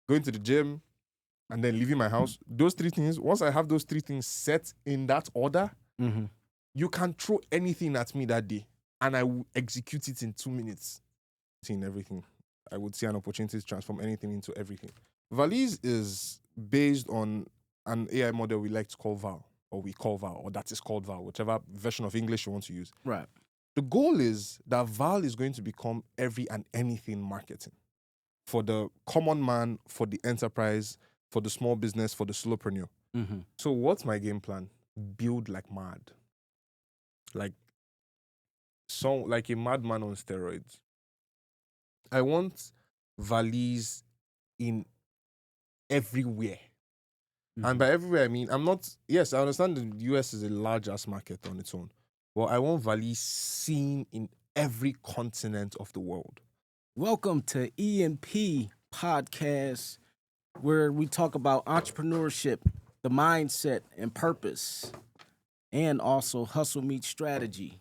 going to the gym, and then leaving my house. Those three things, once I have those three things set in that order, you can throw anything at me that day and I will execute it in 2 minutes. In everything. I would see an opportunity to transform anything into everything. Valise is based on an AI model we like to call Val, or we call Val, or that is called Val, whichever version of English you want to use. Right. The goal is that Val is going to become every and anything marketing for the common man, for the enterprise, for the small business, for the solopreneur. So what's my game plan? Build like mad. Like a madman on steroids. I want Valise in everywhere. And by everywhere, I mean, yes, I understand the US is a large ass market on its own, but I want Valise seen in every continent of the world. Welcome to EMP Podcast, where we talk about entrepreneurship, the mindset and purpose, and also hustle meets strategy.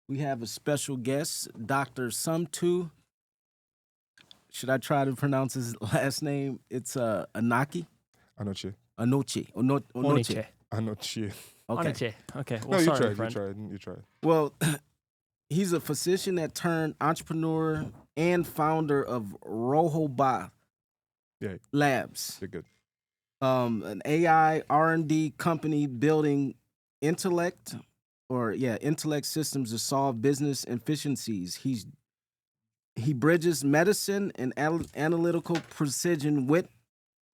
We have a special guest, Dr. Somto. Should I try to pronounce his last name? It's Anochie. Anochie. Anochie. Anochie. Okay. Anochie. Okay. No, Well, you sorry, tried. friend. You tried. Well, he's a physician that turned entrepreneur and founder of Rxobot Yeah, Labs, you're good. an AI R&D company building intellect systems to solve business inefficiencies. He bridges medicine and analytical precision with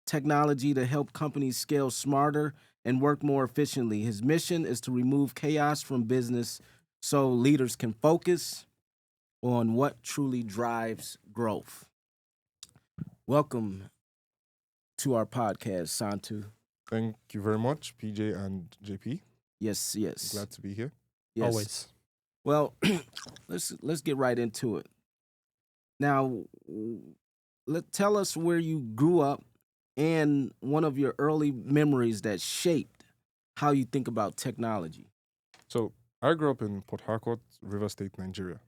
technology to help companies scale smarter and work more efficiently. His mission is to remove chaos from business so leaders can focus on what truly drives growth. Welcome to our podcast, Santu. Thank you very much, PJ and JP. Yes. Glad to be here. Yes. Always. Well, let's get right into it. Now, tell us where you grew up and one of your early memories that shaped how you think about technology. So I grew up in Port Harcourt, River State, Nigeria.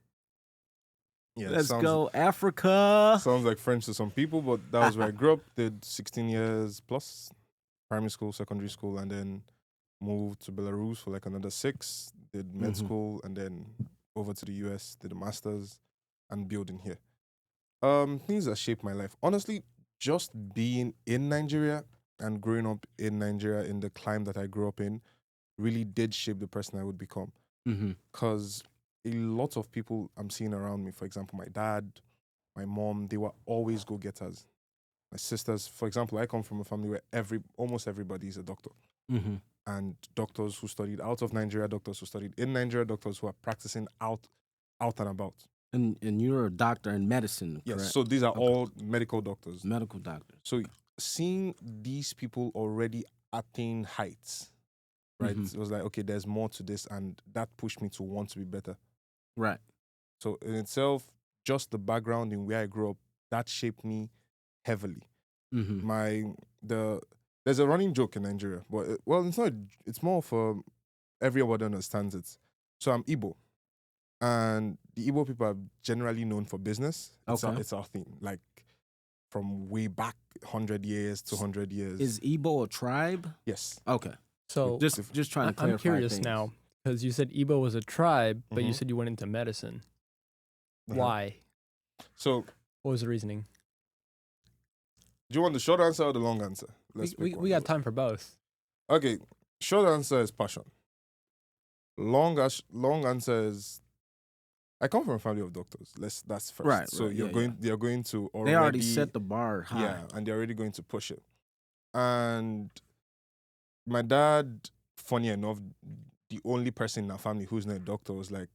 Yeah, Let's go, Africa. Sounds like French to some people, but that was where I grew up. Did 16 years plus, primary school, secondary school, and then moved to Belarus for like another 6. Did med school, and then over to the US. Did a master's, and building here. Things that shaped my life. Honestly, just being in Nigeria and growing up in Nigeria in the climate that I grew up in really did shape the person I would become. Because a lot of people I'm seeing around me, for example, my dad, my mom, they were always go-getters. My sisters, for example, I come from a family where almost everybody is a doctor. And doctors who studied out of Nigeria, doctors who studied in Nigeria, doctors who are practicing out and about. And you're a doctor in medicine, Yes, correct? so these are all medical doctors. Medical doctors. So seeing these people already attain heights, right? It was like, okay, there's more to this, and that pushed me to want to be better. Right. So in itself, just the background in where I grew up, that shaped me heavily. There's a running joke in Nigeria, but it's not. It's more for everyone understands it. So I'm Igbo, and the Igbo people are generally known for business. It's our thing, like from way back 100 years, 200 years. Is Igbo a tribe? Yes. Okay. So just trying to clarify. I'm curious things. now because you said Igbo was a tribe, but you said you went into medicine. Why? So what was the reasoning? Do you want the short answer or the long answer? We got time for both. Okay, short answer is passion. Long answer is I come from a family of doctors. That's first. Right. So you're going to already. They already set the bar high. Yeah, and they're already going to push it. And my dad, funny enough, the only person in our family who's not a doctor was like,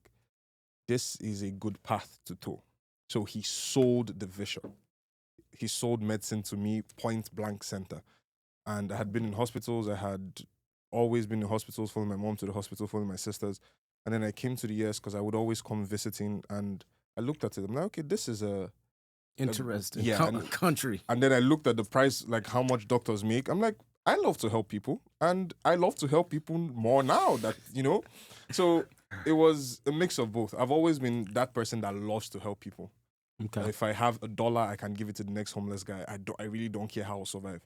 this is a good path to toe. So he sold the vision. He sold medicine to me, point blank center. And I had been in hospitals. I had always been in hospitals, following my mom to the hospital, following my sisters. And then I came to the US because I would always come visiting. And I looked at it. I'm like, okay, this is interesting country. And then I looked at the price, like how much doctors make. I'm like, I love to help people. And I love to help people more now that, So it was a mix of both. I've always been that person that loves to help people. Okay. If I have $1, I can give it to the next homeless guy. I really don't care how I'll survive.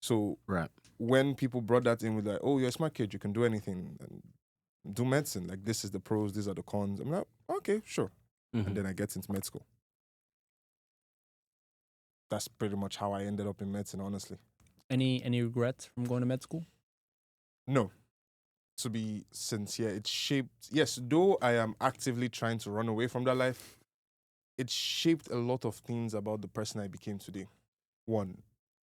So Right. when people brought that in with like, oh, you're a smart kid, you can do anything and do medicine. Like this is the pros, these are the cons. I'm like, okay, sure. Mhm. And then I get into med school. That's pretty much how I ended up in medicine, honestly. Any regrets from going to med school? No. To be sincere, it shaped, yes, though I am actively trying to run away from that life, it shaped a lot of things about the person I became today. One,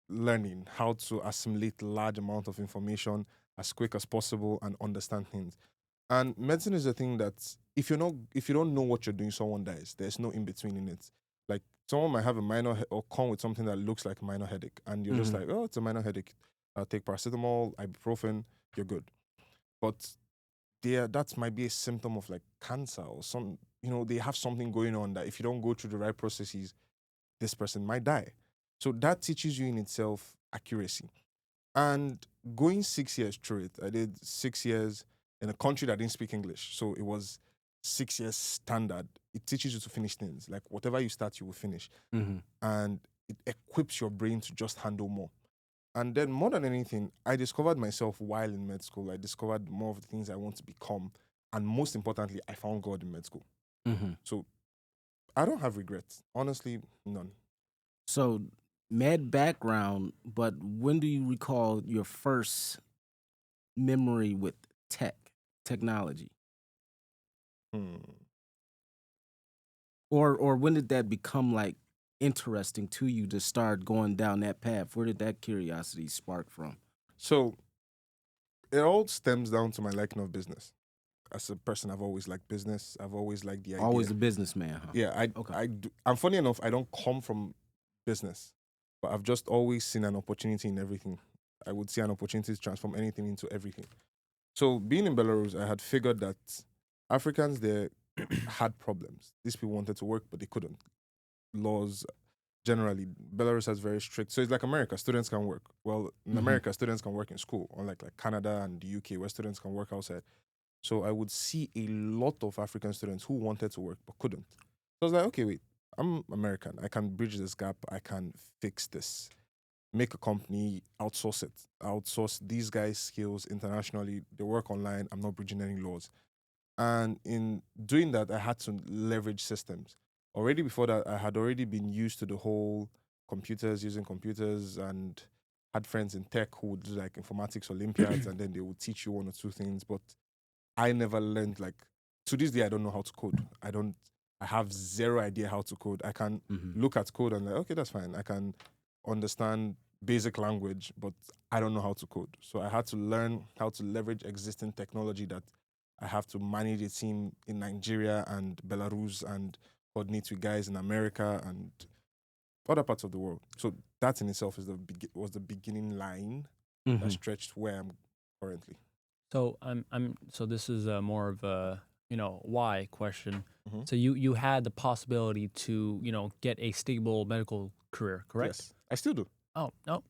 learning how to assimilate large amount of information as quick as possible and understand things. And medicine is a thing that if you don't know what you're doing, someone dies. There's no in between in it. Like someone might have a minor or come with something that looks like a minor headache, and you're just like, oh, it's a minor headache. I'll take paracetamol, ibuprofen, you're good. But that might be a symptom of like cancer or some. They have something going on that if you don't go through the right processes, this person might die. So that teaches you in itself accuracy. And going 6 years through it, I did 6 years in a country that didn't speak English. So it was 6 years standard. It teaches you to finish things. Like whatever you start, you will finish. Mhm. And it equips your brain to just handle more. And then more than anything, I discovered myself while in med school. I discovered more of the things I want to become. And most importantly, I found God in med school. Mhm. So I don't have regrets. Honestly, none. So, med background, but when do you recall your first memory with technology? Or when did that become like interesting to you to start going down that path? Where did that curiosity spark from? So it all stems down to my liking of business. As a person, I've always liked business. I've always liked the idea. Always a businessman, huh? Yeah, Okay. I'm funny enough, I don't come from business, but I've just always seen an opportunity in everything. I would see an opportunity to transform anything into everything. So being in Belarus, I had figured that Africans there had problems. These people wanted to work, but they couldn't. Laws generally, Belarus has very strict. So it's like America, students can work. Well, in Mhm. America, students can work in school, unlike like Canada and the UK, where students can work outside. So I would see a lot of African students who wanted to work but couldn't. So I was like, okay, wait, I'm American. I can bridge this gap. I can fix this. Make a company, outsource it. Outsource these guys' skills internationally. They work online. I'm not bridging any laws. And in doing that, I had to leverage systems. Already before that, I had already been used to the whole using computers, and had friends in tech who would do like informatics Olympiads, and then they would teach you one or two things. But I never learned, like, to this day I don't know how to code. I have zero idea how to code. I can Mhm. look at code and like, okay, that's fine. I can understand basic language, but I don't know how to code. So I had to learn how to leverage existing technology that I have to manage a team in Nigeria and Belarus and coordinate with guys in America and other parts of the world. So that in itself was the beginning line that Mhm. stretched where I'm currently. So so this is more of a why question. Mhm. So you had the possibility to get a stable medical career, correct? Yes, I still do. Oh no.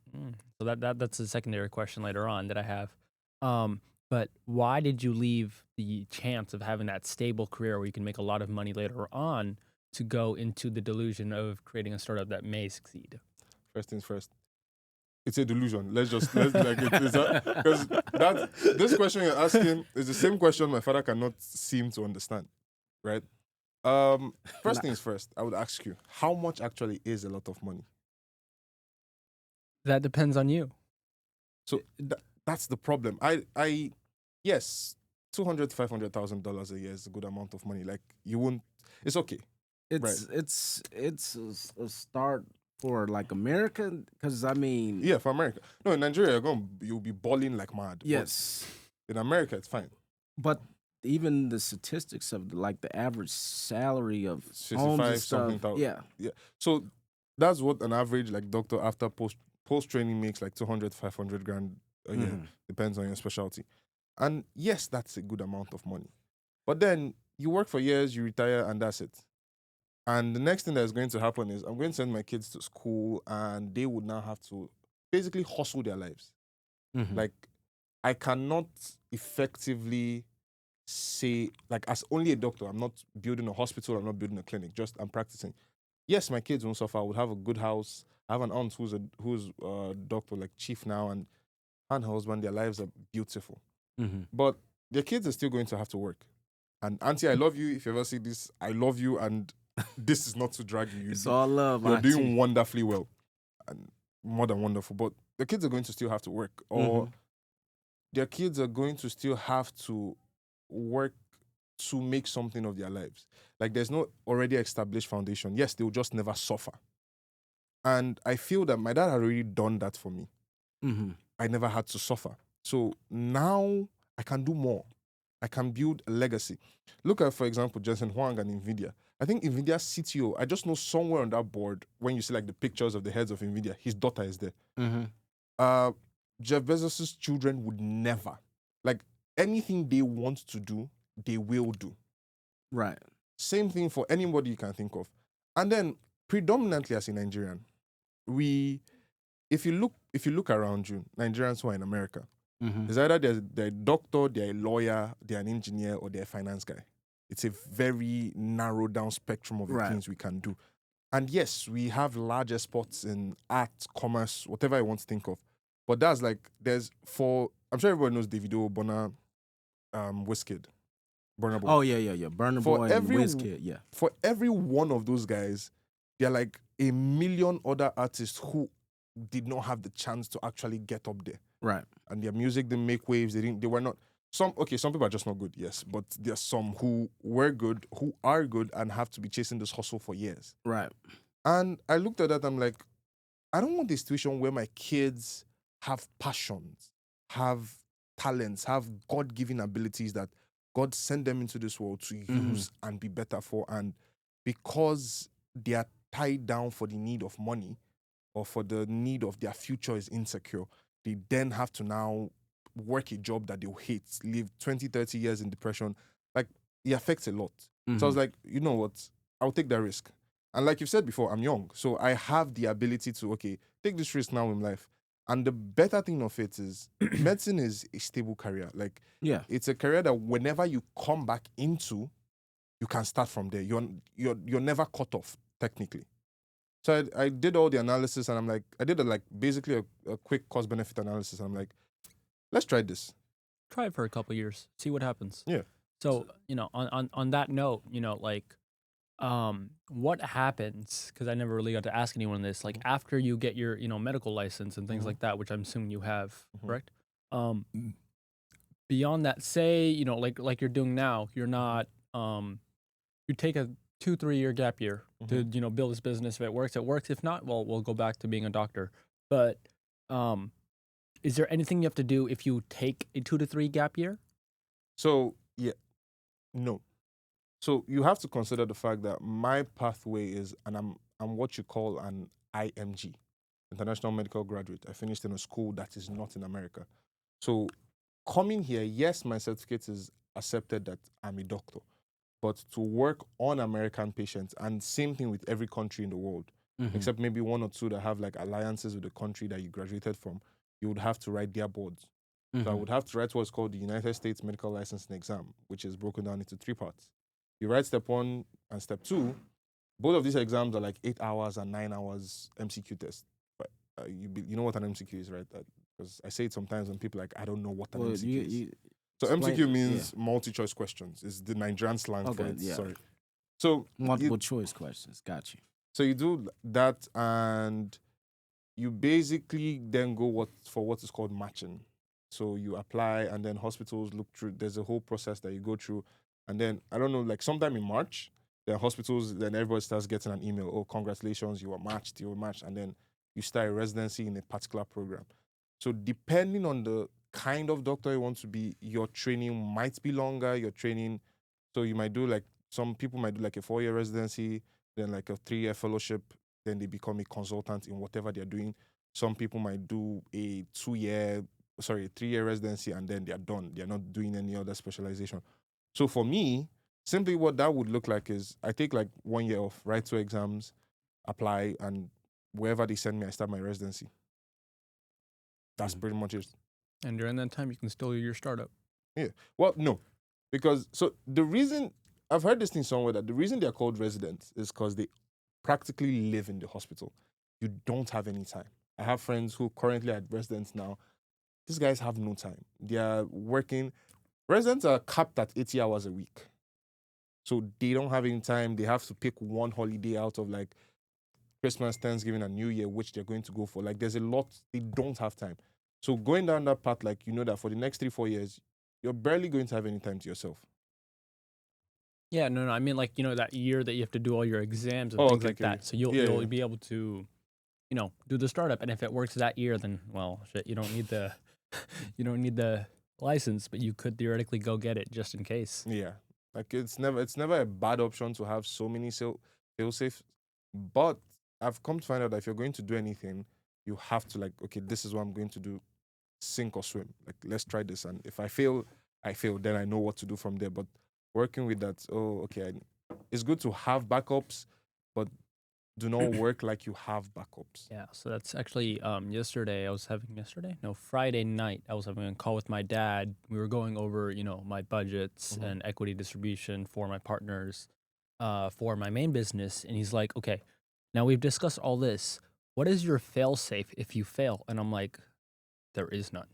So that's a secondary question later on that I have. But why did you leave the chance of having that stable career where you can make a lot of money later on to go into the delusion of creating a startup that may succeed? First things first. It's a delusion. Let's like it's because that this question you're asking is the same question my father cannot seem to understand, right? First things first, I would ask you, how much actually is a lot of money? That depends on you. So that's the problem. Yes, $200,000-$500,000 a year is a good amount of money. Like you won't. It's okay, right? It's a start for like America, because I mean, Yeah, for America. No, in Nigeria, you'll be balling like mad. yes, But in America, it's fine. but even the statistics of like the average salary of It's homes and 55 stuff, something thousand. yeah, Yeah. So that's what an average like doctor after post training makes, like 200-500 grand a year. Mhm. Depends on your specialty. And yes, that's a good amount of money. But then you work for years, you retire, and that's it. And the next thing that's going to happen is I'm going to send my kids to school, and they would now have to basically hustle their lives. Mhm. Like, I cannot effectively say, like, as only a doctor, I'm not building a hospital, I'm not building a clinic, just I'm practicing. yes, my kids won't suffer. I would have a good house. I have an aunt who's a doctor, like chief now, and her husband. Their lives are beautiful, Mm-hmm. but their kids are still going to have to work. And auntie, I love you. If you ever see this, I love you, and this is not to drag you. It's all love, You're Auntie. doing wonderfully well, and more than wonderful. But the kids are going to still have to work, or Mhm. their kids are going to still have to work to make something of their lives. Like there's no already established foundation. Yes, they'll just never suffer. And I feel that my dad had already done that for me. Mm-hmm. I never had to suffer. So now I can do more. I can build a legacy. Look at, for example, Jensen Huang and NVIDIA. I think NVIDIA's CTO, I just know somewhere on that board, when you see like the pictures of the heads of NVIDIA, his daughter is there. Mm-hmm. Uh, Jeff Bezos' children would never, like anything they want to do, they will do. Right. Same thing for anybody you can think of. And then predominantly as a Nigerian, we if you look around you, Nigerians who are in America, Mm-hmm. it's either they're a doctor, they're a lawyer, they're an engineer, or they're a finance guy. It's a very narrow down spectrum of the Right. things we can do. And yes, we have larger spots in art, commerce, whatever I want to think of. But that's like I'm sure everyone knows Davido, Bonner, Wizkid, Burna Boy. Oh yeah. Burner For Boy and every WizKid. Yeah. For every one of those guys, there are like a million other artists who did not have the chance to actually get up there. Right. And their music didn't make waves. They were not some people are just not good, yes. But there's some who were good, who are good, and have to be chasing this hustle for years. Right. And I looked at that, I'm like, I don't want a situation where my kids have passions, have talents, have God-given abilities that God sent them into this world to use and be better for. And because they are tied down for the need of money or for the need of their future is insecure, they then have to now work a job that they'll hate, live 20, 30 years in depression. Like, it affects a lot. So I was like, you know what? I'll take that risk. And like you've said before, I'm young. So I have the ability to, take this risk now in life. And the better thing of it is medicine is a stable career. Like, Yeah. it's a career that whenever you come back into, you can start from there. You're never cut off, technically. So I did all the analysis, and I'm like, I did basically a quick cost benefit analysis. And I'm like, let's try this. Try it for a couple years, see what happens. Yeah. So, on that note, what happens, because I never really got to ask anyone this, like after you get your, medical license and things like that, which I'm assuming you have, correct? Beyond that, say, like you're doing now, you're not, you take a 2-3 year gap year to, build this business. If it works, it works. If not, well, we'll go back to being a doctor. But, is there anything you have to do if you take a 2 to 3 gap year? So yeah, no. So you have to consider the fact that my pathway is, and I'm what you call an IMG, International Medical Graduate. I finished in a school that is not in America. So coming here, yes, my certificate is accepted that I'm a doctor, but to work on American patients, and same thing with every country in the world, except maybe one or two that have like alliances with the country that you graduated from, you would have to write their boards. So I would have to write what's called the United States Medical Licensing Exam, which is broken down into 3 parts. You write step 1 and step 2. Both of these exams are like 8 hours and 9 hours MCQ test. But you know what an MCQ is, right? Because I say it sometimes when people are like, I don't know what an MCQ is. So MCQ means multi-choice questions. It's the Nigerian slang for it. Sorry. So multiple choice questions. Got you. So you do that, and you basically then go for what is called matching. So you apply, and then hospitals look through. There's a whole process that you go through, and then I don't know, like sometime in March, then everybody starts getting an email. Oh, congratulations, you were matched, and then you start a residency in a particular program. So depending on the kind of doctor you want to be, your training might be longer. So you might do like, some people might do like a 4-year residency, then like a 3-year fellowship, then they become a consultant in whatever they're doing. Some people might do a 3-year residency, and then they're done. They're not doing any other specialization. So for me, simply what that would look like is I take like 1 year off, write 2 exams, apply, and wherever they send me, I start my residency. That's pretty much it. And during that time, you can still do your startup. Yeah. Well, no. Because, so the reason, I've heard this thing somewhere, that the reason they're called residents is because they practically live in the hospital. You don't have any time. I have friends who currently are residents now. These guys have no time. They are working. Residents are capped at 80 hours a week. So they don't have any time. They have to pick one holiday out of like Christmas, Thanksgiving, and New Year, which they're going to go for. Like there's a lot, they don't have time. So going down that path, like you know that for the next 3-4 years, you're barely going to have any time to yourself. Yeah, no, I mean like that year that you have to do all your exams and Oh, things okay, like okay. that. So you'll Yeah, you'll yeah. be able to do the startup, and if it works that year, then well, shit, you don't need the you don't need the license, but you could theoretically go get it just in case. Yeah. Like it's never a bad option to have so many fail safe. But I've come to find out that if you're going to do anything, you have to like, okay, this is what I'm going to do, sink or swim. Like let's try this. And if I fail, I fail. Then I know what to do from there. But working with that, oh, okay, it's good to have backups, but do not work like you have backups. Yeah, so that's actually Friday night I was having a call with my dad. We were going over, my budgets Mhm. and equity distribution for my partners, for my main business, and he's like, "Okay, now we've discussed all this. What is your fail safe if you fail?" And I'm like, "There is none.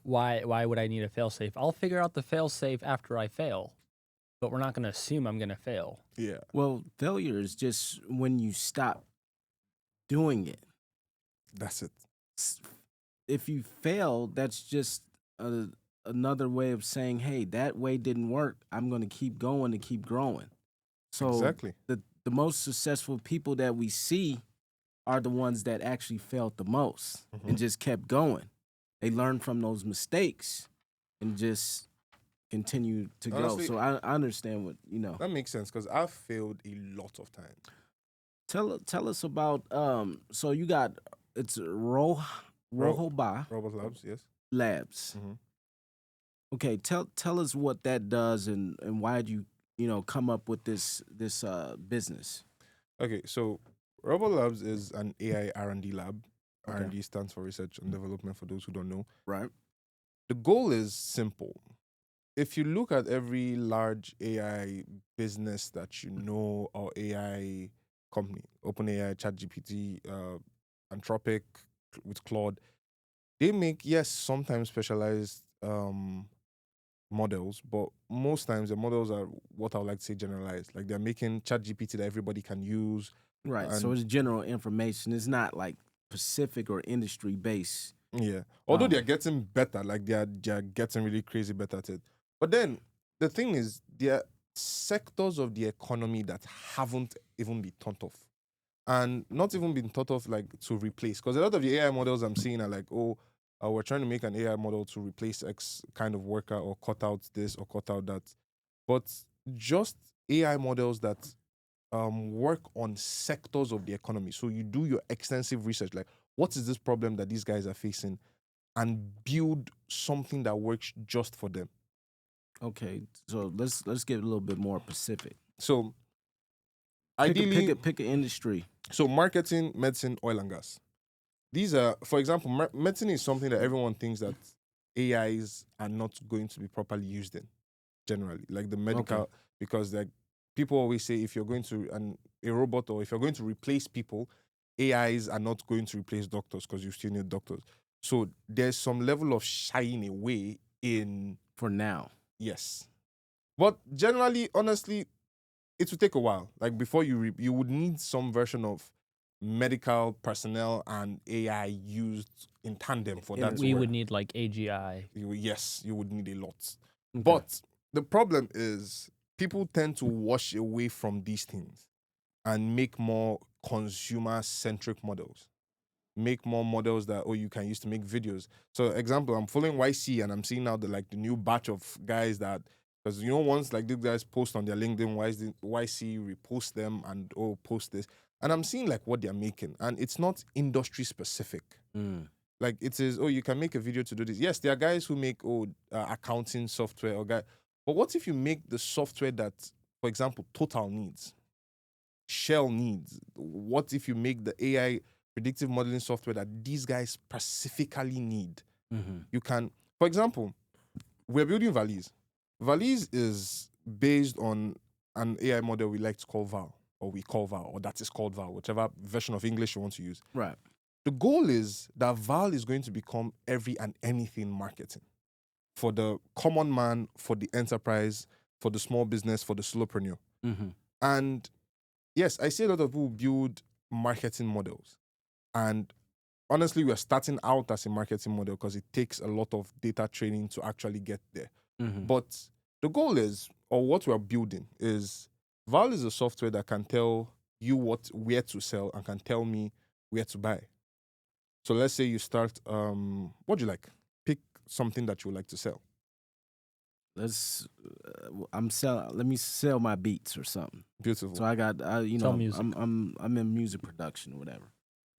Why would I need a fail safe? I'll figure out the fail safe after I fail, but we're not going to assume I'm going to fail." Yeah. Well, failure is just when you stop doing it. That's it. S- If you fail, that's just another way of saying, "Hey, that way didn't work. I'm going to keep going to keep growing." So Exactly. the most successful people that we see are the ones that actually failed the most and just kept going. They learned from those mistakes and just continue to go. Honestly, So I understand what that makes sense because I've failed a lot of times. Tell us about so you got it's Rxobot Rxobot Labs, yes. Labs. Mhm. Okay, tell us what that does and why did you come up with this business. Okay, so Rxobot Labs is an AI R&D lab. Okay. R&D stands for research and development for those who don't know. Right. The goal is simple. If you look at every large AI business that you know or AI company, OpenAI, ChatGPT, Anthropic with Claude, they make, yes, sometimes specialized models, but most times the models are what I would like to say generalized. Like they're making ChatGPT that everybody can use. Right. So And it's general information. It's not like specific or industry based. yeah, although they're Um, getting better, like they're getting really crazy better at it. But then the thing is, there are sectors of the economy that haven't even been thought of, and not even been thought of like to replace. Because a lot of the AI models I'm seeing are like, oh, we're trying to make an AI model to replace X kind of worker or cut out this or cut out that. But just AI models that work on sectors of the economy. So you do your extensive research, like what is this problem that these guys are facing, and build something that works just for them. okay. So let's get a little bit more specific. So Pick ideally, pick an industry. so marketing, medicine, oil and gas. These are, for example, medicine is something that everyone thinks that AIs are not going to be properly used in generally, like the medical, Okay. because like people always say if you're going to a robot or if you're going to replace people, AIs are not going to replace doctors because you still need doctors. So there's some level of shying away in For now. yes, but generally, honestly, it will take a while. Like before you would need some version of medical personnel and AI used in tandem for that to We work. would need like AGI. Yes, you would need a lot. Okay. But the problem is people tend to wash away from these things and make more consumer centric models. Make more models that you can use to make videos. So example, I'm following YC and I'm seeing now the new batch of guys that because once like these guys post on their LinkedIn, YC repost them and post this. And I'm seeing like what they're making. And it's not industry specific. Mm. Like it is, you can make a video to do this. Yes, there are guys who make accounting software but what if you make the software that, for example, Total needs, Shell needs? What if you make the AI predictive modeling software that these guys specifically need? Mm-hmm. You can, for example, we're building Valise. Valise is based on an AI model we like to call VAL or we call Val, or that is called Val, whichever version of English you want to use. Right. The goal is that Val is going to become every and anything marketing for the common man, for the enterprise, for the small business, for the solopreneur. Mm-hmm. And yes, I see a lot of people build marketing models. And honestly, we're starting out as a marketing model because it takes a lot of data training to actually get there. Mm-hmm. But the goal is, or what we're building is, Val is a software that can tell you where to sell and can tell me where to buy. So let's say you start, what do you like? Pick something that you would like to sell. Let me sell my beats or something. Beautiful. So I got, Sell music. I'm in music production or whatever.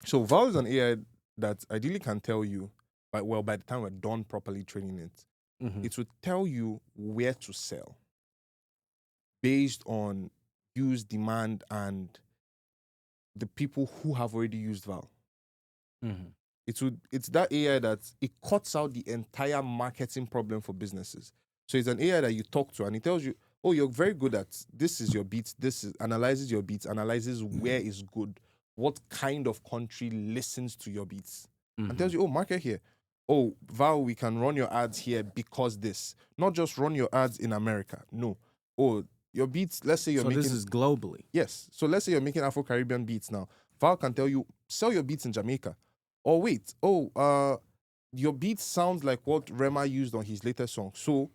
So Val is an AI that ideally can tell you, by the time we're done properly training it, Mm-hmm. it would tell you where to sell based on use, demand, and the people who have already used Val. Mm-hmm. It's that AI that it cuts out the entire marketing problem for businesses. So it's an AI that you talk to and it tells you, oh, you're very good at this is your beats, analyzes your beats, analyzes where is good, what kind of country listens to your beats, and tells you, oh, market here. Oh, Val, we can run your ads here because this. Not just run your ads in America. No. Oh, your beats, let's say you're So making. this is globally. Yes. So let's say you're making Afro-Caribbean beats now. Val can tell you, sell your beats in Jamaica. Or wait, your beat sounds like what Rema used on his latest song. So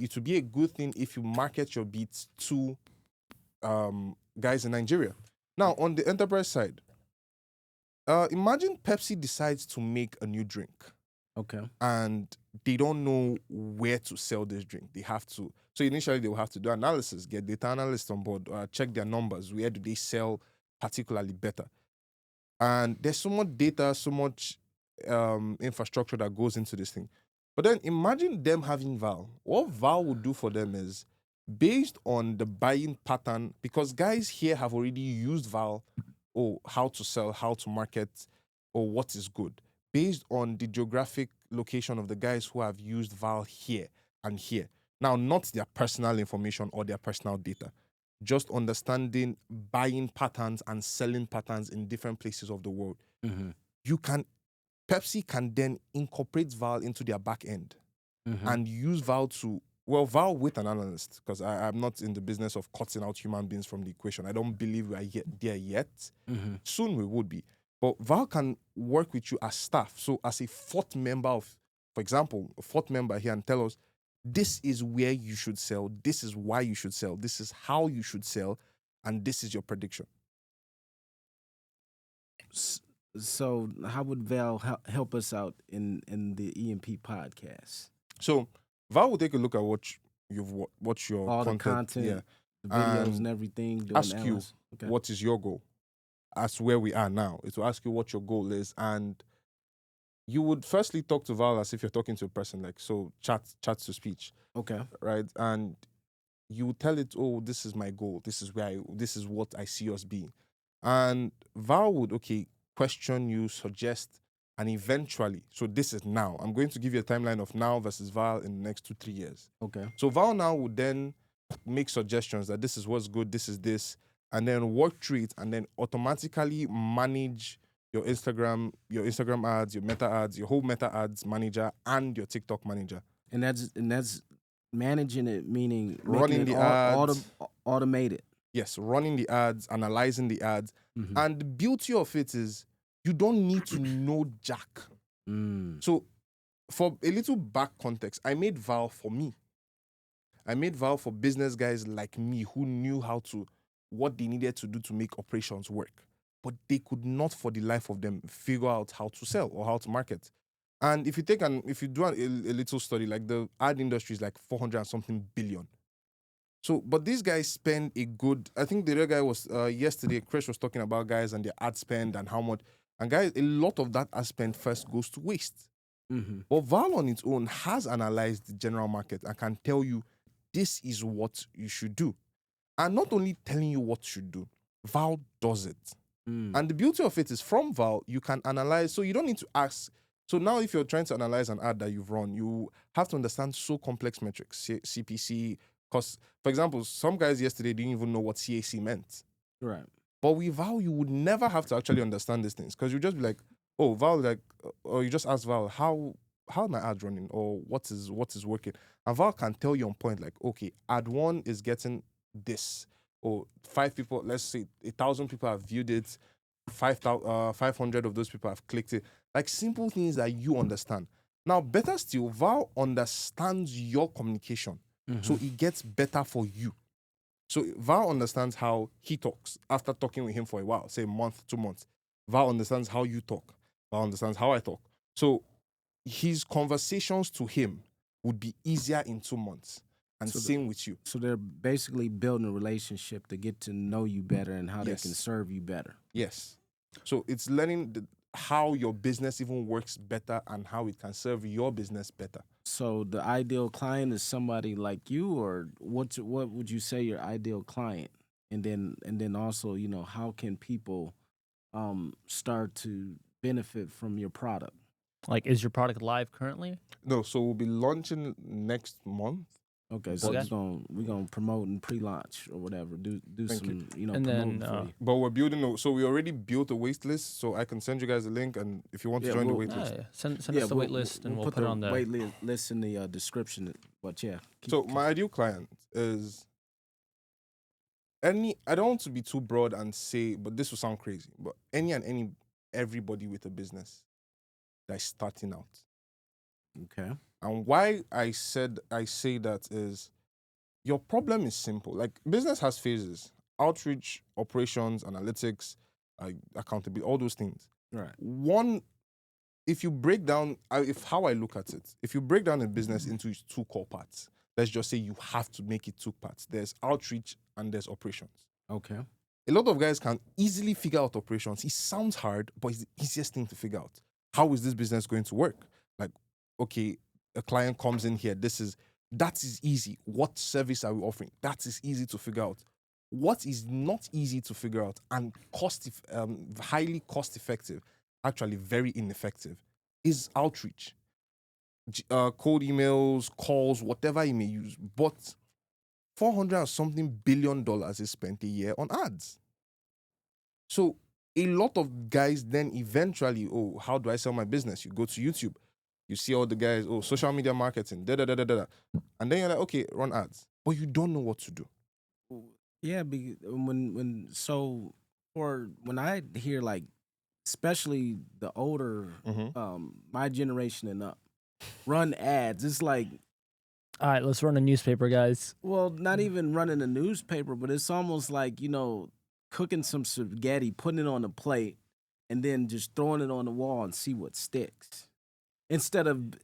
it would be a good thing if you market your beats to guys in Nigeria. Now, on the enterprise side, imagine Pepsi decides to make a new drink. Okay. And they don't know where to sell this drink. They have to. So initially, they will have to do analysis, get data analysts on board, check their numbers. Where do they sell particularly better? And there's so much data, so much infrastructure that goes into this thing. But then imagine them having Val. What Val would do for them is based on the buying pattern, because guys here have already used Val, or how to sell, how to market, or what is good, based on the geographic location of the guys who have used Val here and here. Now, not their personal information or their personal data, just understanding buying patterns and selling patterns in different places of the world. Pepsi can then incorporate Val into their back end and use Val Val with an analyst, because I'm not in the business of cutting out human beings from the equation. I don't believe we are there yet. Soon we would be. But Val can work with you as staff. So as a fourth member for example, a fourth member here, and tell us, this is where you should sell, this is why you should sell, this is how you should sell, and this is your prediction. So how would Val help us out in the EMP podcast? So Val will take a look at what your all content, the content, the videos and everything. Do ask analysis. you what is your goal. As where we are now, it will ask you what your goal is, and you would firstly talk to Val as if you're talking to a person, like so chat to speech. Okay. Right, and you tell it, oh, this is my goal. This is what I see us being, and Val would question you, suggest, and eventually, so this is now. I'm going to give you a timeline of now versus Val in the next 2-3 years. Okay. So Val now would then make suggestions that this is what's good, this is this, and then work through it, and then automatically manage your Instagram ads, your Meta ads, your whole Meta ads manager, and your TikTok manager. And that's managing it, meaning running making the it ads, automated. Yes, running the ads, analyzing the ads, and the beauty of it is you don't need to know Jack. So, for a little back context, I made Val for me. I made Val for business guys like me who knew what they needed to do to make operations work. But they could not for the life of them figure out how to sell or how to market. And if you do a little study, like the ad industry is like 400 and something billion. So, but these guys spend I think the other guy was, yesterday, Chris was talking about guys and their ad spend and how much, and guys, a lot of that ad spend first goes to waste. But Val on its own has analyzed the general market and can tell you, this is what you should do. And not only telling you what you should do, Val does it. And the beauty of it is from Val, you can analyze, so you don't need to ask. So now if you're trying to analyze an ad that you've run, you have to understand so complex metrics, CPC, because, for example, some guys yesterday didn't even know what CAC meant. Right. But with Val, you would never have to actually understand these things because you just be like, oh, Val, like, or you just ask Val, how are my ads running, or what is working, and Val can tell you on point, like, okay, ad one is getting this, or 5 people, let's say 1,000 people have viewed it, 500 of those people have clicked it, like simple things that you understand. Now, better still, Val understands your communication, so it gets better for you. So Val understands how he talks after talking with him for a while, say a month, 2 months. Val understands how you talk. Val understands how I talk. So his conversations to him would be easier in 2 months. And So same with you. So they're basically building a relationship to get to know you better and how they can Yes. serve you better. Yes. So it's learning how your business even works better and how it can serve your business better. So the ideal client is somebody like you, or what would you say your ideal client? And then also, you know, how can people start to benefit from your product? Like, is your product live currently? No, so we'll be launching next month. Okay, so Okay. we're gonna promote and pre-launch or whatever. Do Thank some, you know, And promoting then, for you. But we're building, so we already built a wait list, so I can send you guys a link, and if you want to Yeah, join the we'll- wait list. yeah, send us the wait list, and we'll put it on the. wait list in the description. But yeah, So my ideal client is I don't want to be too broad and say, but this will sound crazy, but everybody with a business that is starting out. okay. And why I say that is your problem is simple. Like, business has phases: outreach, operations, analytics, accountability, all those things. Right. One, if you break down, how I look at it, if you break down a business into its 2 core parts, let's just say you have to make it 2 parts. There's outreach and there's operations. Okay. A lot of guys can easily figure out operations. It sounds hard, but it's the easiest thing to figure out. How is this business going to work? Like, okay, a client comes in here. That is easy. What service are we offering? That is easy to figure out. What is not easy to figure out and highly cost effective, actually very ineffective, is outreach. Cold emails, calls, whatever you may use. But $400 or something billion is spent a year on ads. So a lot of guys then eventually, oh, how do I sell my business? You go to YouTube, you see all the guys, oh, social media marketing, da da da da da, and then you're like, okay, run ads, but you don't know what to do. Yeah, when I hear, like, especially the older, my generation and up, run ads, it's like, All right, let's run a newspaper, guys. well, not even running a newspaper, but it's almost like, you know, cooking some spaghetti, putting it on a plate, and then just throwing it on the wall and see what sticks. Instead of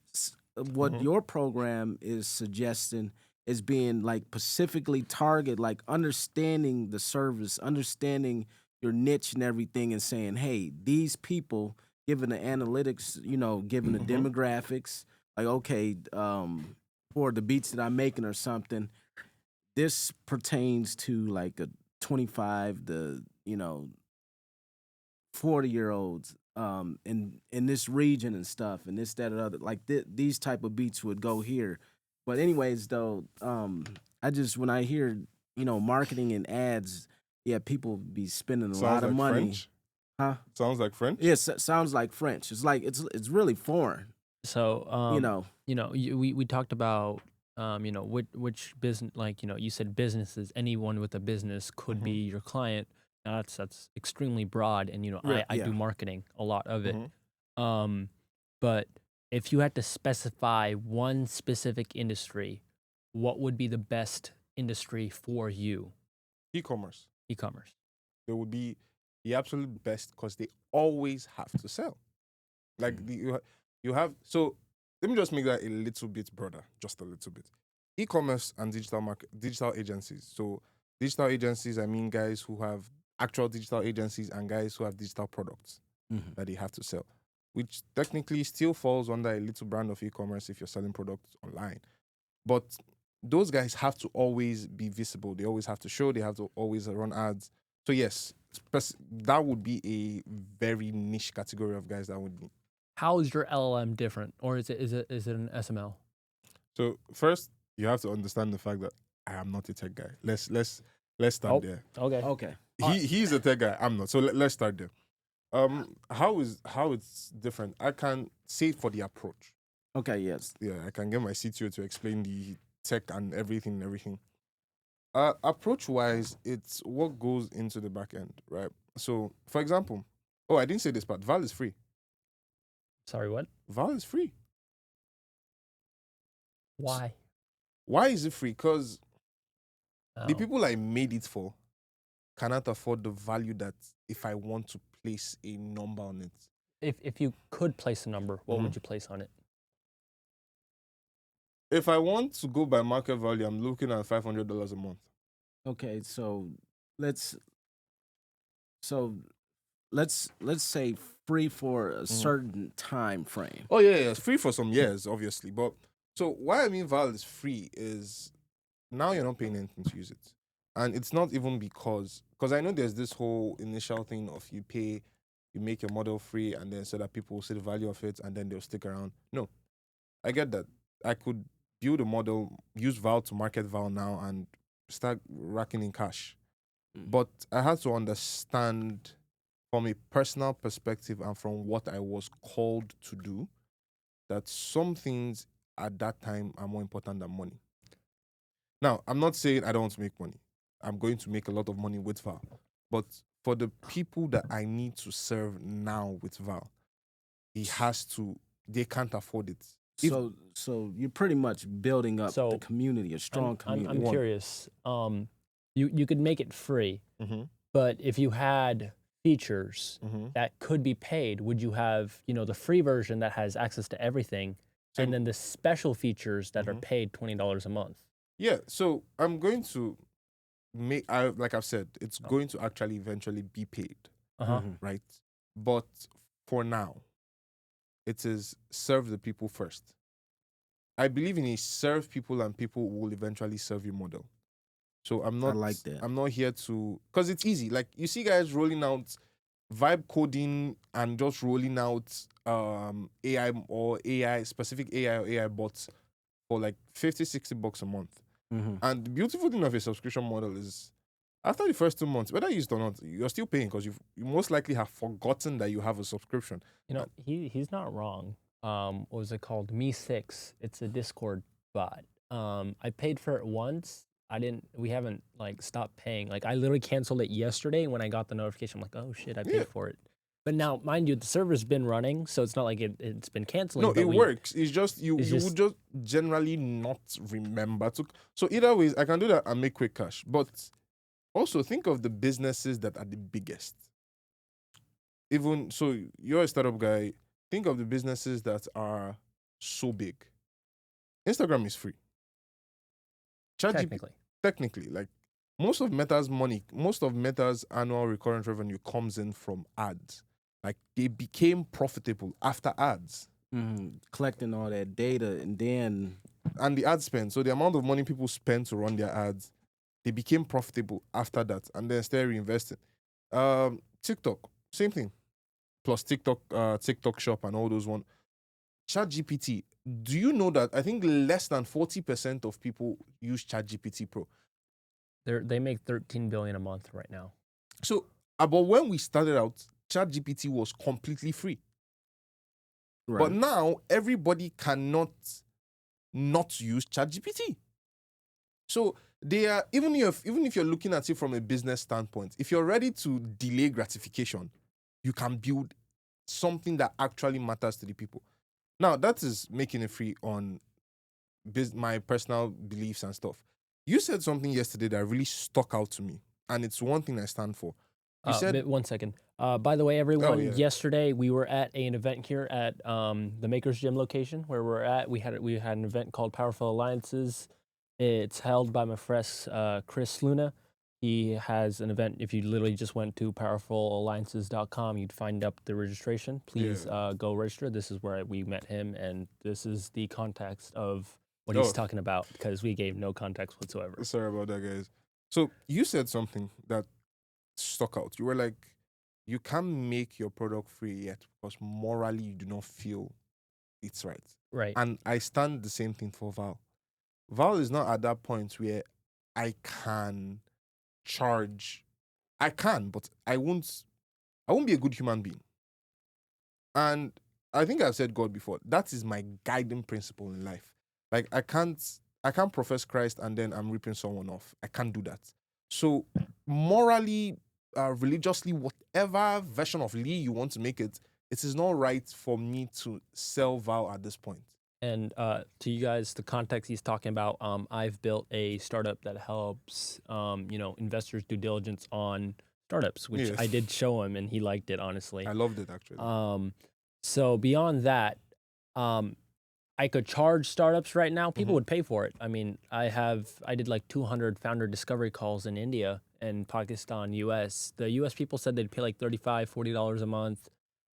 what your program is suggesting is being, like, specifically target, like understanding the service, understanding your niche and everything, and saying, hey, these people, given the analytics, you know, given the demographics, like, okay, for the beats that I'm making or something, this pertains to like a 25 to, you know, 40-year-olds in this region and stuff, and this, that, and other. Like these type of beats would go here. But anyways, though, I just, when I hear, you know, marketing and ads, yeah, people be spending a lot of money. French? Huh? Sounds like French? Yes, it sounds like French. It's like it's really foreign. So, You know. we talked about, which business, like, you said businesses, anyone with a business could be your client. Now that's extremely broad, and I Yeah. do marketing, a lot of it. But if you had to specify one specific industry, what would be the best industry for you? E-commerce. E-commerce. They would be the absolute best because they always have to sell. Like you have, so let me just make that a little bit broader, just a little bit. E-commerce and digital agencies. So digital agencies, I mean guys who have actual digital agencies and guys who have digital products that they have to sell, which technically still falls under a little brand of e-commerce if you're selling products online. But those guys have to always be visible. They always have to show. They have to always run ads. So yes, that would be a very niche category of guys that would be. How is your LLM different, or is it an SML? So first, you have to understand the fact that I am not a tech guy. Let's start there. Okay. Okay. he's a tech guy. I'm not. So let's start there. How it's different? I can say for the approach. Okay, yes. Yeah, I can get my CTO to explain the tech and everything. Approach wise, it's what goes into the back end, right? So, for example, I didn't say this part. Val is free. Sorry, what? Val is free. Why? Why is it free? Because the Oh. people I made it for cannot afford the value that if I want to place a number on it. If you could place a number, what Mhm. would you place on it? If I want to go by market value, I'm looking at $500 a month. Okay, so let's say free for a certain time frame. Oh yeah, it's free for some years, obviously. But so why I mean Val is free is now you're not paying anything to use it, and it's not even because I know there's this whole initial thing of you pay, you make your model free, and then so that people will see the value of it, and then they'll stick around. No, I get that. I could build a model, use Val to market Val now, and start racking in cash. But I had to understand from a personal perspective and from what I was called to do that some things at that time are more important than money. Now, I'm not saying I don't want to make money. I'm going to make a lot of money with Val. But for the people that I need to serve now with Val, they can't afford it. So you're pretty much building up So, the community, a strong community. I'm curious. You could make it free, Mm-hmm. but if you had features that could be paid, would you have, the free version that has access to everything, Same. and then the special features that are paid $20 a month? Yeah, so I'm going to like I've said, it's going to actually eventually be paid, right? But for now, it is serve the people first. I believe in a serve people and people will eventually serve you model. So I'm not I like that. I'm not here to, because it's easy. Like you see guys rolling out vibe coding and just rolling out AI or AI specific AI or AI bots for like $50-$60 a month. And the beautiful thing of a subscription model is after the first 2 months, whether you use it or not, you're still paying because you most likely have forgotten that you have a subscription. He's not wrong. What was it called? Me6. It's a Discord bot. I paid for it once. We haven't stopped paying. Like I literally canceled it yesterday when I got the notification. I'm like, oh shit, I paid for it. But now, mind you, the server's been running, so it's not like it's been canceling. No, it works. It's just you would just generally not remember to. So either ways, I can do that and make quick cash. But also think of the businesses that are the biggest. Even so, you're a startup guy. Think of the businesses that are so big. Instagram is free. Technically, like most of Meta's annual recurrent revenue comes in from ads. Like they became profitable after ads. Collecting all that data and the ad spend. So the amount of money people spend to run their ads, they became profitable after that, and then started reinvesting. TikTok, same thing. Plus TikTok Shop and all those one. ChatGPT. Do you know that I think less than 40% of people use ChatGPT Pro? They make 13 billion a month right now. So, but when we started out, ChatGPT was completely free. Right. But now everybody cannot not use ChatGPT. So they are even if you're looking at it from a business standpoint, if you're ready to delay gratification, you can build something that actually matters to the people. Now that is making it free on my personal beliefs and stuff. You said something yesterday that really stuck out to me, and it's one thing I stand for. You said 1 second. By the way, everyone, yesterday we were at an event here at the Makers Gym location where we're at. We had an event called Powerful Alliances. It's held by my friend Chris Luna. He has an event. If you literally just went to powerfulalliances.com, you'd find up the registration. Please go register. This is where we met him, and this is the context of what he's talking about because we gave no context whatsoever. Sorry about that, guys. So you said something that stuck out. You were like, you can't make your product free yet because morally you do not feel it's right. Right. And I stand the same thing for Val. Val is not at that point where I can charge I can, but I won't be a good human being. And I think I've said God before. That is my guiding principle in life. Like I can't profess Christ and then I'm ripping someone off. I can't do that. So morally, religiously, whatever version of Lee you want to make it, it is not right for me to sell vow at this point. And to you guys, the context he's talking about, I've built a startup that helps, investors due diligence on startups, which Yes. I did show him, and he liked it, honestly. I loved it actually. So beyond that, I could charge startups right now. People Mhm. would pay for it. I mean, I did like 200 founder discovery calls in India and Pakistan, US. The US people said they'd pay like $35, $40 a month.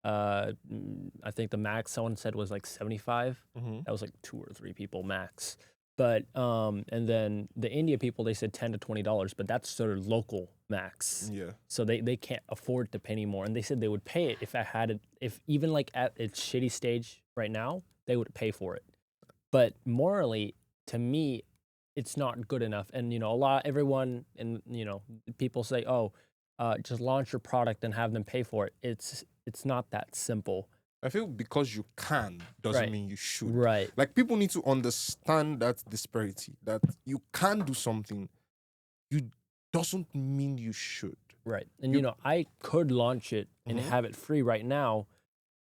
I think the max someone said was like 75. Mhm. That was like 2 or 3 people max. But and then the India people, they said $10 to $20, but that's sort of local max. Yeah. So they can't afford to pay anymore. And they said they would pay it if I had it, if even like at its shitty stage right now, they would pay for it. But morally, to me, it's not good enough. And everyone and people say, oh, just launch your product and have them pay for it. It's not that simple. I feel because you can doesn't Right. mean you should. Right. Like people need to understand that disparity. That you can do something, you doesn't mean you should. Right. And I could launch it and Mhm. have it free right now,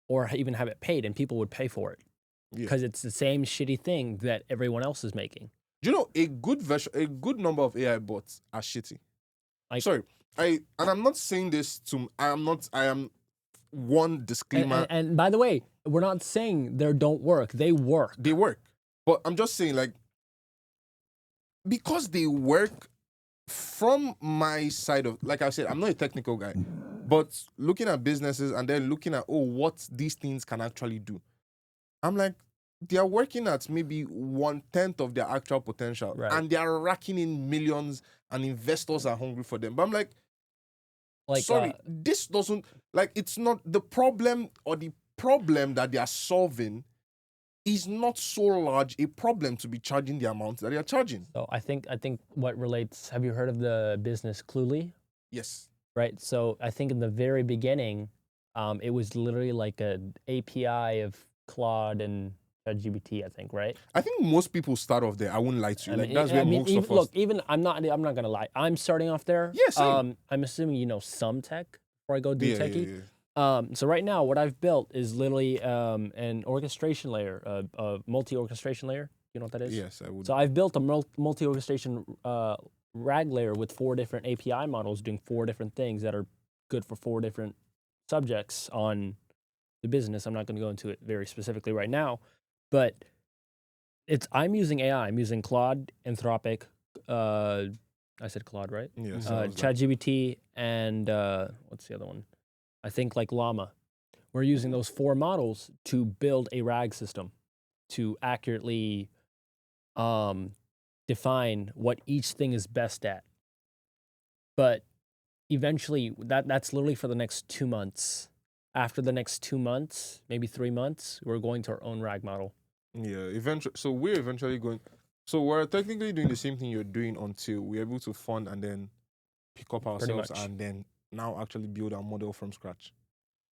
or even have it paid, and people would pay for it Yeah. because it's the same shitty thing that everyone else is making. Do you know a good number of AI bots are shitty. Like- Sorry, I'm not saying this to. I am one disclaimer. And by the way, we're not saying they don't work. They work. They work, but I'm just saying like because they work. From my side of, like I said, I'm not a technical guy, but looking at businesses and then looking at what these things can actually do, I'm like, they are working at maybe 1/10 of their actual potential, Right. and they are racking in millions, and investors are hungry for them. But I'm like, sorry, this doesn't, like, it's not the problem, or the problem that they are solving is not so large a problem to be charging the amount that they are charging. So I think what relates. Have you heard of the business Cluely? Yes. Right. So I think in the very beginning, it was literally like an API of Claude and ChatGPT. I think, right? I think most people start off there. I wouldn't lie to you. Like, that's I where mean, most of us. look, even I'm not gonna lie. I'm starting off there. Yeah, same. I'm assuming you know some tech before I go do Yeah, techie. yeah. So right now, what I've built is literally an orchestration layer, a multi-orchestration layer. You know what that is? Yes, I would. So I've built a multi-orchestration RAG layer with 4 different API models doing 4 different things that are good for 4 different subjects on the business. I'm not going to go into it very specifically right now, but I'm using AI. I'm using Claude, Anthropic. I said Claude, right? Yes. ChatGPT, and what's the other one? I think like Llama. We're using those 4 models to build a RAG system to accurately define what each thing is best at. But eventually, that's literally for the next 2 months. After the next 2 months, maybe 3 months, we're going to our own RAG model. Yeah, eventually. So we're eventually going. So we're technically doing the same thing you're doing until we're able to fund and then pick up ourselves much. and then now actually build our model from scratch.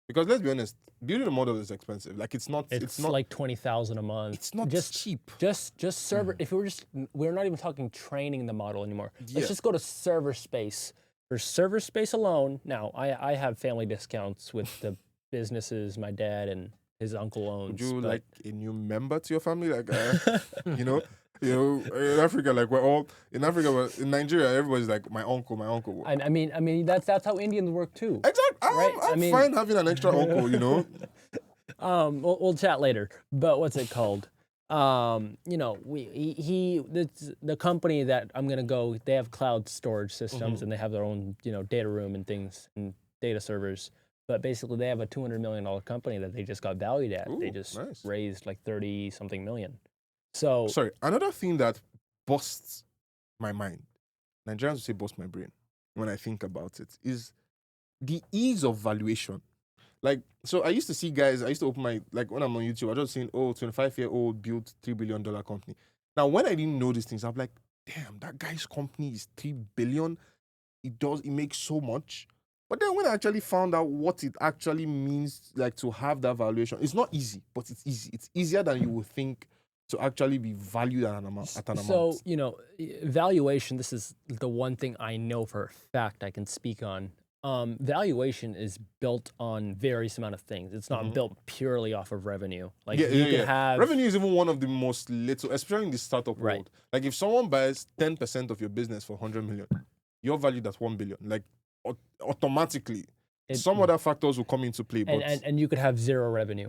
Because let's be honest, building a model is expensive. Like it's not. It's not like $20,000 a month. It's not just cheap. Just server. If we're not even talking training the model anymore. Yeah. Let's just go to server space. For server space alone, now I have family discounts with the businesses my dad and his uncle owns. Would you but- like a new member to your family? Like, you know, in Africa, like we're all in Africa, in Nigeria, everybody's like my uncle, my uncle. I mean that's how Indians work too. Exactly. Right? I'm fine having an extra uncle, you know. We'll chat later. But what's it called? The company that I'm gonna go, they have cloud storage systems and they have their own, data room and things and data servers. But basically, they have a $200 million company that they just got valued at. They Ooh, just nice. raised like 30 something million. So Sorry, another thing that busts my mind, Nigerians will say bust my brain when I think about it, is the ease of valuation. Like, so I used to see guys, I used to open my, like when I'm on YouTube, I was just seeing, 25-year-old built $3 billion company. Now, when I didn't know these things, I'm like, damn, that guy's company is $3 billion. it makes so much. But then when I actually found out what it actually means, like to have that valuation, it's not easy, but it's easy. It's easier than you would think to actually be valued at an amount. So, you know, valuation, this is the one thing I know for a fact I can speak on. Valuation is built on various amount of things. It's not built purely off of revenue. Like you could have revenue is even one of the most little, especially in the startup Right. world. Like if someone buys 10% of your business for 100 million, you're valued at 1 billion. Like automatically, some other factors will come into play. But and you could have zero revenue.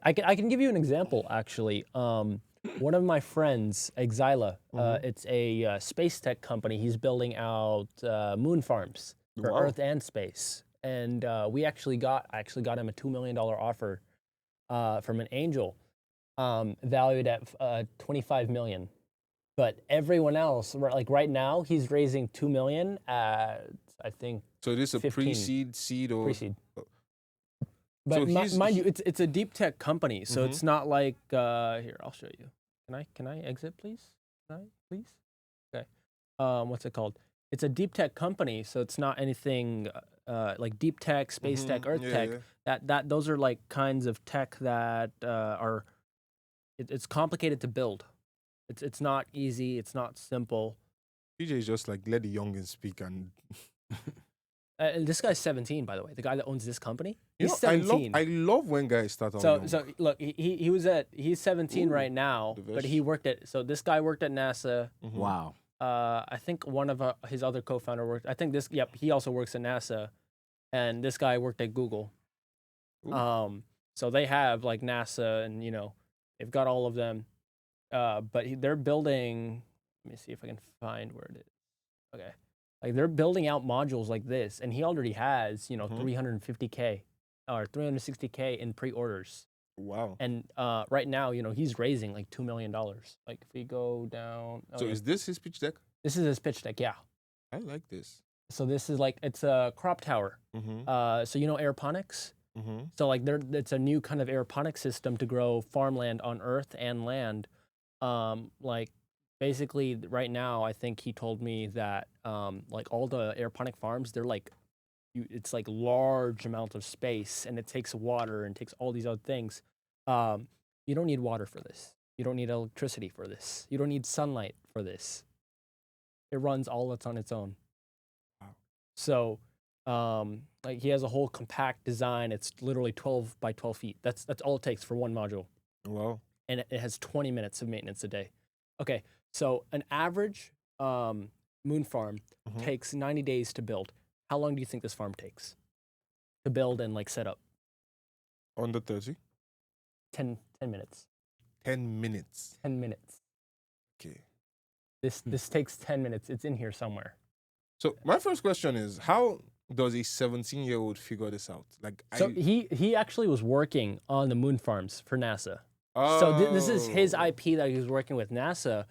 I can give you an example actually. One of my friends, Exila, it's a space tech company. He's building out moon farms for Earth and space. And I actually got him a $2 million offer from an angel, valued at 25 million. But everyone else, like right now, he's raising 2 million at I think. So it is a 15. pre-seed, seed, or pre-seed. But so mind you, it's a deep tech company, so it's not like here. I'll show you. Can I exit, please? Can I, please? Okay. What's it called? It's a deep tech company, so it's not anything like deep tech, space tech, earth tech. That those are like kinds of tech that are. It's complicated to build. It's not easy. It's not simple. PJ is just like let the youngins speak and. And this guy's 17, by the way. The guy that owns this company, You he's know, 17. I love when guys start out So young. so look, he's 17 right now, but he worked at this guy worked at NASA. Wow. I think one of his other co-founder worked. I think he also works at NASA, and this guy worked at Google. So they have like NASA, and they've got all of them. But they're building. Let me see if I can find where it is. Okay. Like they're building out modules like this, and he already has, 350K or 360K in pre-orders. Wow. And right now, he's raising like $2 million. Like if we go down. So is this his pitch deck? This is his pitch deck, yeah. I like this. So this is like, it's a crop tower. So aeroponics? So like it's a new kind of aeroponic system to grow farmland on earth and land. Like basically right now, I think he told me that like all the aeroponic farms, they're like, it's like large amount of space, and it takes water and takes all these other things. You don't need water for this. You don't need electricity for this. You don't need sunlight for this. It runs all on its own. Wow. So like he has a whole compact design. It's literally 12 by 12 feet. That's all it takes for one module. Wow. And it has 20 minutes of maintenance a day. Okay, so an average moon farm takes 90 days to build. How long do you think this farm takes to build and like set up? Under 30? 10 minutes. 10 minutes. 10 minutes. Okay. This takes 10 minutes. It's in here somewhere. So my first question is, how does a 17-year-old figure this out? Like, so he actually was working on the moon farms for NASA. So this is his IP that he was working with NASA,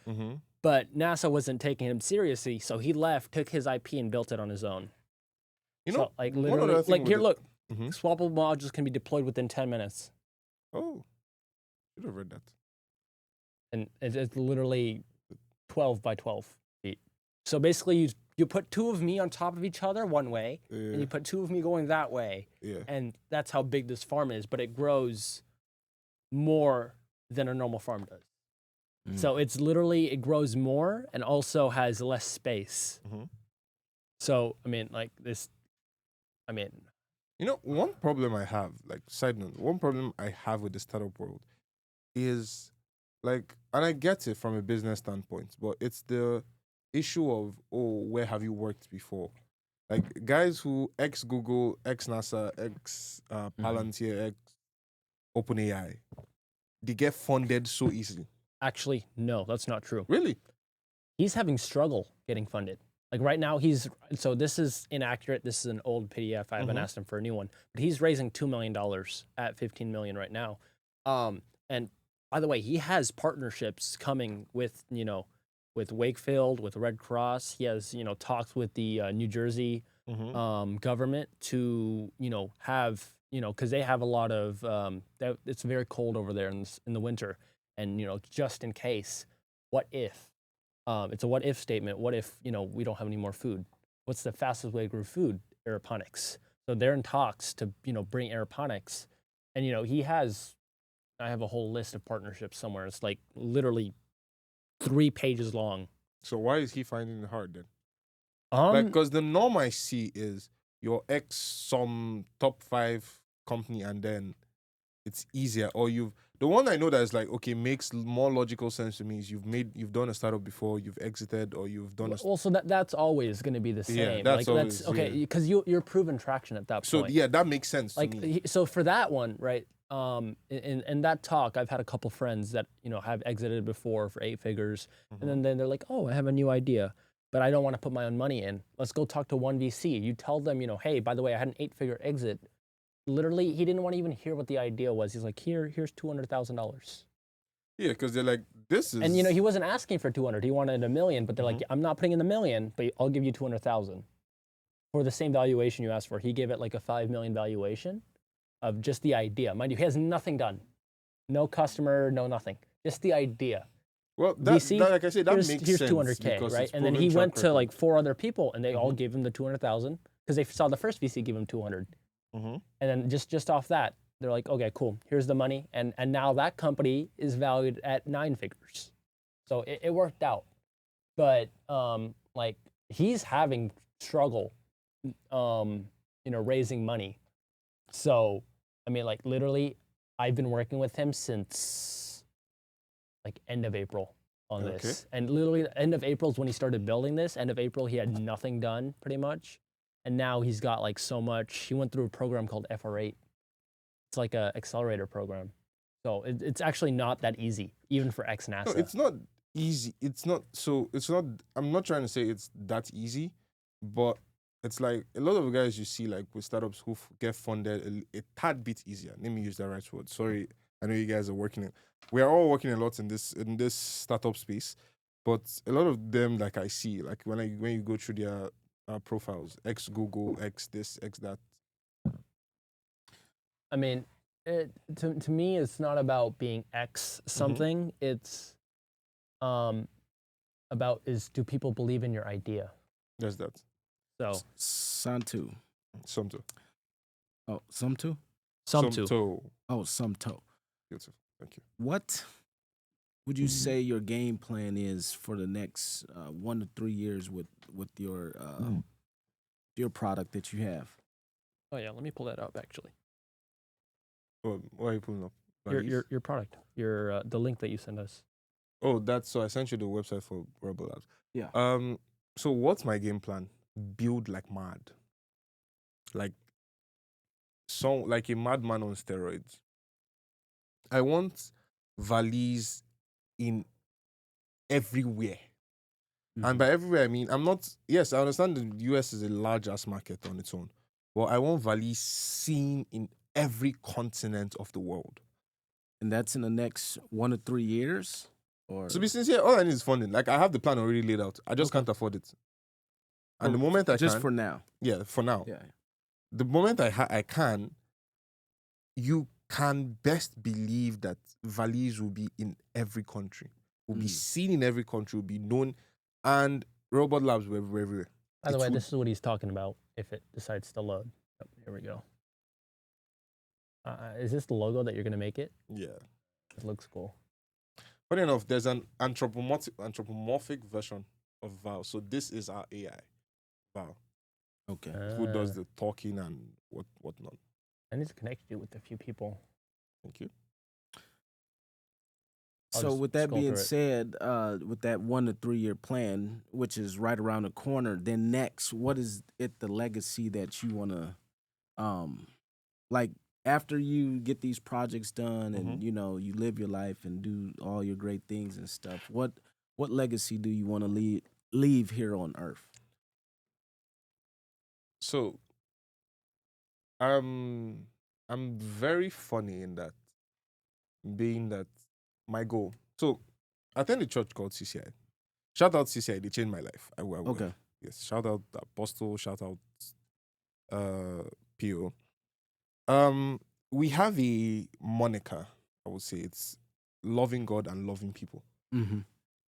but NASA wasn't taking him seriously, so he left, took his IP, and built it on his own. So, like literally, like here, look, swappable modules can be deployed within 10 minutes. Oh, should have read that. And it's literally 12 by 12 feet. So basically, you put two of me on top of each other one way, and you put two of me going that way, and that's how big this farm is. But it grows more than a normal farm does. So it's literally, it grows more and also has less space. So, I mean, like this, one problem I have, like side note, one problem I have with the startup world is like, and I get it from a business standpoint, but it's the issue of, where have you worked before? Like guys who ex-Google, ex-NASA, ex-Palantir, ex-OpenAI, they get funded so easily. Actually, no, that's not true. Really? He's having struggle getting funded. Like right now, so this is inaccurate. This is an old PDF. I haven't asked him for a new one, but he's raising $2 million at 15 million right now. And by the way, he has partnerships coming with, with Wakefield, with Red Cross. He has, talks with the New Jersey government to, have, because they have a lot of, it's very cold over there in the winter. And, just in case, what if? It's a what if statement. What if, we don't have any more food? what's the fastest way to grow food? Aeroponics. So they're in talks to, bring aeroponics. And, I have a whole list of partnerships somewhere. It's like literally 3 pages long. So why is he finding it hard then? Um, Because the norm I see is your ex some top 5 company and then it's easier. Or the one I know that is like, okay, makes more logical sense to me is you've done a startup before, you've exited, or you've done well, so that's always going to be the Yeah, same. that's Like that's always, okay yeah. because you're proven traction at that So point. yeah, that makes sense to Like me. so for that one, right? In that talk, I've had a couple friends that have exited before for 8 figures, and then they're like, "Oh, I have a new idea, but I don't want to put my own money in. Let's go talk to one VC." You tell them, "Hey, by the way, I had an 8-figure exit." Literally, he didn't want to even hear what the idea was. He's like, "Here's $200,000." Yeah, because they're like, this is And he wasn't asking for 200. He wanted $1 million, but they're like, "I'm not putting in the $1 million, but I'll give you 200,000 for the same valuation you asked for." He gave it like a $5 million valuation of just the idea. Mind you, he has nothing done. No customer, no nothing. Just the idea. well VC, like I said, that makes here's sense 200K, because right? it's And then proven he track went to record. like 4 other people, and they all gave him the 200,000 because they saw the first VC give him 200. Mhm. And then just off that, they're like, "Okay, cool. Here's the money." And now that company is valued at 9 figures. So it worked out. But like he's having struggle raising money. So I mean, like literally, I've been working with him since like end of April on Okay. this. And literally end of April is when he started building this. End of April, he had nothing done pretty much. And now he's got like so much. He went through a program called FR8. It's like a accelerator program. So it's actually not that easy, even for ex-NASA. No, it's not easy. It's not. I'm not trying to say it's that easy, but it's like a lot of guys you see like with startups who get funded a tad bit easier. Let me use that right word. Sorry, I know you guys are working. We are all working a lot in this startup space, but a lot of them, like I see, like when you go through their profiles, ex Google, ex this, ex that. I mean, to me, it's not about being X something. It's about do people believe in your idea? There's that. So Somto. Somto. Oh, Somto? Somto. Oh, Somto. Beautiful. Thank you. What would you say your game plan is for the next 1 to 3 years with your product that you have? Oh yeah, let me pull that up actually. What are you pulling up? Your product, the link that you sent us. Oh, so I sent you the website for Rxobot Labs. Yeah. So what's my game plan? Build like mad. Like a madman on steroids. I want valise in everywhere. And by everywhere I mean I understand the US is a large ass market on its own. But I want valise seen in every continent of the world. And that's in the next 1 to 3 years? Or To be sincere, all I need is funding. Like I have the plan already laid out. I just can't afford it. And the moment I just can, for now. yeah, for now. Yeah. The moment I can, you can best believe that valise will be in every country, will be seen in every country, will be known, and Rxobot Labs will be everywhere. By the way, this is what he's talking about. If it decides to load, here we go. Is this the logo that you're gonna make it? Yeah. It looks cool. Funny enough, there's an anthropomorphic version of Val. So this is our AI, Val, Okay. who does the talking and whatnot. I need to connect you with a few people. Thank you. So with that being said, with that 1 to 3 year plan, which is right around the corner, then next, what is the legacy that you want to, like after you get these projects done and you live your life and do all your great things and stuff, what legacy do you want to leave here on Earth? So I'm very funny in that, being that my goal. So I attend a church called CCI. Shout out CCI, they changed my life. I will. Okay. Yes. Shout out the Apostle, shout out PO. We have a moniker, I would say it's loving God and loving people. Mm-hmm.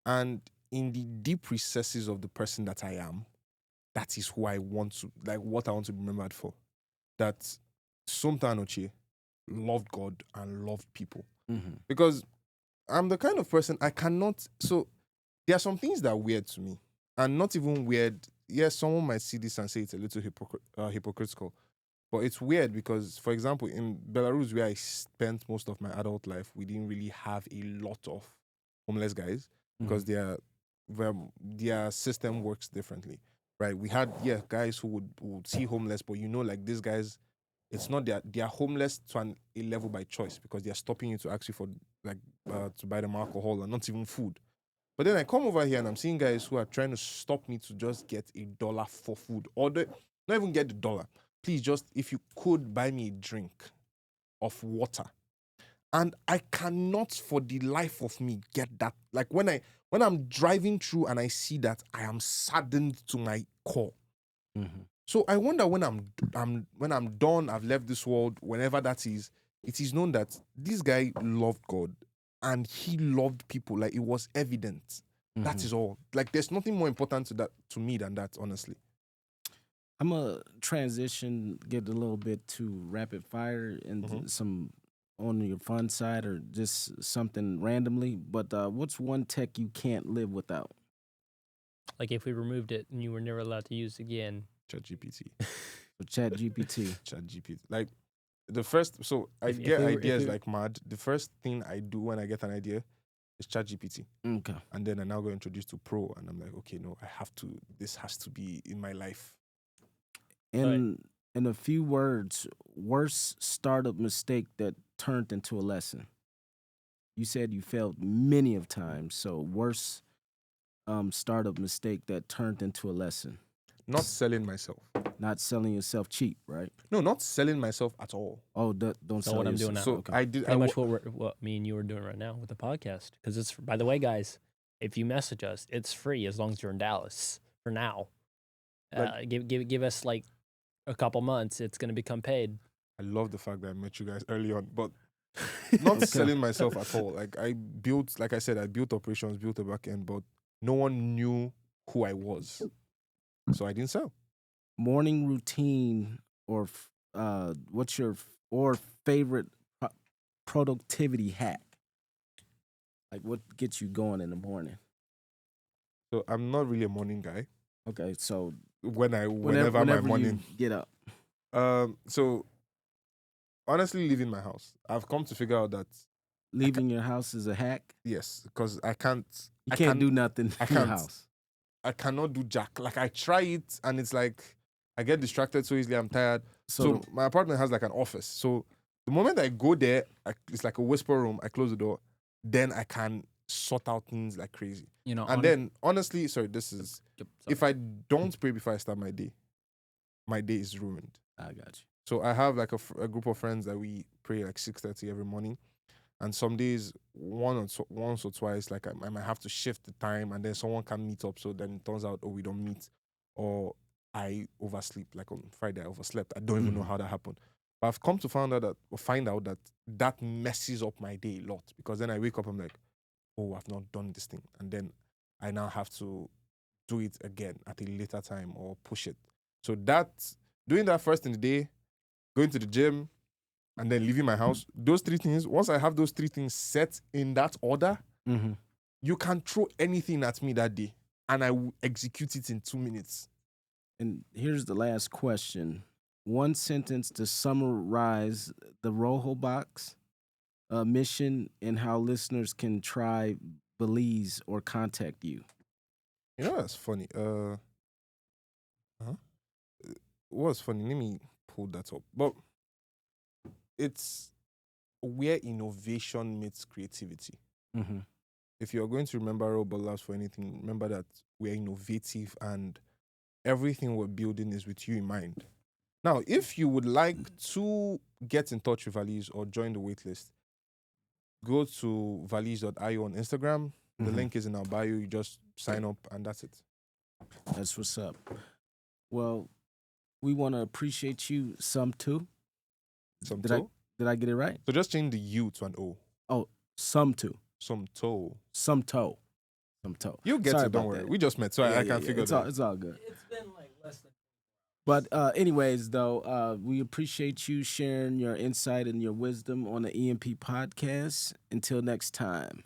And in the deep recesses of the person that I am, that is who I want to, like what I want to be remembered for. That Somto Anochie loved God and loved people. Mm-hmm. Because I'm the kind of person I cannot. So there are some things that are weird to me, and not even weird. Yes, someone might see this and say it's a little hypocritical, but it's weird because, for example, in Belarus, where I spent most of my adult life, we didn't really have a lot of homeless guys because their system works differently, right? We had guys who would see homeless, but like these guys, it's not they are homeless to a level by choice because they are stopping you to ask you for like to buy them alcohol and not even food. But then I come over here and I'm seeing guys who are trying to stop me to just get $1 for food, or not even get the dollar. Please, just if you could buy me a drink of water. And I cannot for the life of me get that. Like when I'm driving through and I see that, I am saddened to my core. Mm-hmm. So I wonder when I'm done, I've left this world, whenever that is, it is known that this guy loved God and he loved people. Like it was evident. That is all. Like there's nothing more important to me than that, honestly. I'm gonna transition, get a little bit to rapid fire and some on your fun side or just something randomly. But what's one tech you can't live without? Like if we removed it and you were never allowed to use it again. ChatGPT. Chat GPT. ChatGPT. Like the first, so I If get we were- if ideas we- like mad. The first thing I do when I get an idea is ChatGPT. Okay. And then I now go introduced to Pro, and I'm like, okay, no, this has to be in my life. In a few words, worst startup mistake that turned into a lesson. You said you failed many of times, so worst startup mistake that turned into a lesson. Not selling myself. Not selling yourself cheap, right? No, not selling myself at all. Oh, don't So sell what I'm yourself. doing now. So Okay. I did. Pretty much what me and you are doing right now with the podcast. Because it's, by the way, guys, if you message us, it's free as long as you're in Dallas for now. Give us like a couple months, it's going to become paid. I love the fact that I met you guys early on, but not selling myself at all. Like I built operations, built a back end, but no one knew who I was, so I didn't sell. Morning routine or what's your favorite productivity hack? Like what gets you going in the morning? So I'm not really a morning guy. Okay, so Whenever my morning you get up. So honestly, leaving my house, I've come to figure out that Leaving your house is a hack. yes, because I can't Do nothing I in your can't. house. I cannot do jack. Like I try it and it's like I get distracted so easily. I'm tired. So So my apartment has like an office. So the moment I go there, it's like a whisper room. I close the door, then I can sort out things like crazy. You know, And then honestly, sorry, this is if I don't pray before I start my day is ruined. I got you. So I have like a group of friends that we pray like 6:30 every morning. And some days, once or twice, like I might have to shift the time, and then someone can meet up. So then it turns out, oh, we don't meet, or I oversleep. Like on Friday, I overslept. I don't even know how that happened. But I've come to find out that messes up my day a lot, because then I wake up, I'm like, oh, I've not done this thing, and then I now have to do it again at a later time or push it. So doing that first in the day, going to the gym, and then leaving my house, those three things, once I have those three things set in that order, you can throw anything at me that day and I will execute it in 2 minutes. And here's the last question. One sentence to summarize the Rxobot mission and how listeners can try Belize or contact you. You know that's funny. What's funny? Let me pull that up. But it's where innovation meets creativity. Mm-hmm. If you're going to remember Rxobot Labs for anything, remember that we're innovative and everything we're building is with you in mind. Now, if you would like to get in touch with Valise or join the waitlist, go to valise.io on Instagram. The link is in our bio. You just sign up and that's it. That's what's up. Well, we want to appreciate you, Somto. Somto? Did I get it right? So just change the U to an O. Oh, Somto. Somto. Somto. You get Sorry it, don't about worry. that. We just met, so I can't figure it's that. It's all good. It's been like But anyways, though, we appreciate you sharing your insight and your wisdom on the EMP podcast. Until next time.